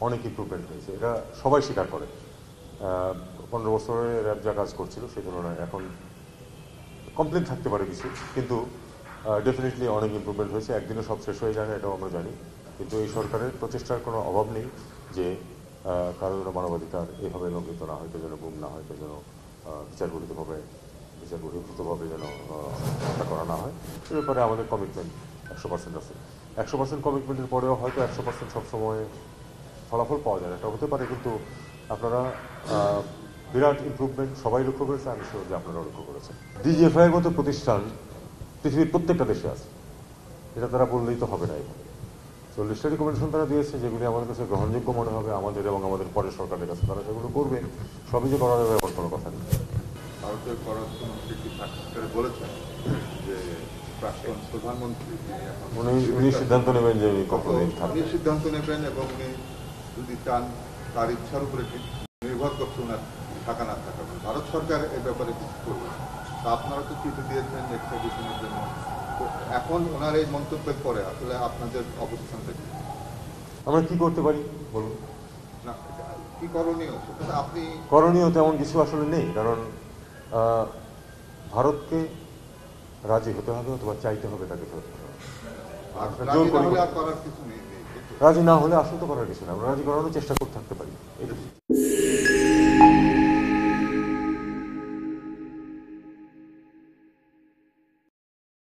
অনেক ইমপ্রুভমেন্ট হয়েছে, এটা সবাই স্বীকার করে। 15 বছরে র্যাব যা কাজ করছিল সেই তুলনায় এখন কমপ্লেন থাকতে পারে কিছু, কিন্তু ডেফিনেটলি অনেক ইমপ্রুভমেন্ট হয়েছে। একদিনে সব শেষ হয়ে যায় না, এটাও আমরা জানি, কিন্তু এই সরকারের প্রচেষ্টার কোনো অভাব নেই যে কারো যেন মানবাধিকার এভাবে লঙ্ঘিত না হয়, কেউ যেন গুম না হয়, কেউ যেন বিচার বহির্ভূতভাবে যেন হত্যা করা না হয়। সে ব্যাপারে আমাদের কমিটমেন্ট 100% আছে। 100% কমিটমেন্টের পরেও হয়তো 100% সবসময় ফলাফল পাওয়া যায় না, এটা হতে পারে, কিন্তু আপনারা বিরাট ইমপ্রুভমেন্ট সবাই লক্ষ্য করেছে, আমি শিওর যে আপনারা লক্ষ্য করেছেন। ডিজিএফআই এর মতো প্রতিষ্ঠান পৃথিবীর প্রত্যেকটা দেশে আছে, এটা তারা বললেই তো হবে না। এখানে 40টা রিকমেন্ডেশন তারা দিয়েছে, যেগুলি আমাদের কাছে গ্রহণযোগ্য মনে হবে আমাদের এবং আমাদের পরের সরকারের কাছে, তারা সেগুলো করবে। সবই যে করা যাবে এমন কোনো কথা নেই। ভারতের পররাষ্ট্রমন্ত্রী একটি সাক্ষাৎকারে বলেছেন যে প্রাক্তন প্রধানমন্ত্রী উনি সিদ্ধান্ত নেবেন যে উনি সিদ্ধান্ত নেবেন, এবং উনি যদি চান তার ইচ্ছার উপরে নির্ভর করছে ওনার থাকা না থাকা। ভারত সরকার এ ব্যাপারে কিছু করবে, তা আপনারা তো চিঠি দিয়েছেন এক্সট্রাডিশনের জন্য। তো এখন ওনার এই মন্তব্যের পরে আসলে আপনাদের অবস্থানটা কি? আমরা কি করতে পারি বলুন? না, কি করণীয় সেটা আপনি? করণীয় তেমন কিছু আসলে নেই, কারণ ভারতকে রাজি হতে হবে অথবা চাইতে হবে তাকে ফেরত দিতে হবে। রাজি না হলে আসলে তো করার কিছু না, আমরা রাজি করানোর চেষ্টা করতে থাকতে পারি।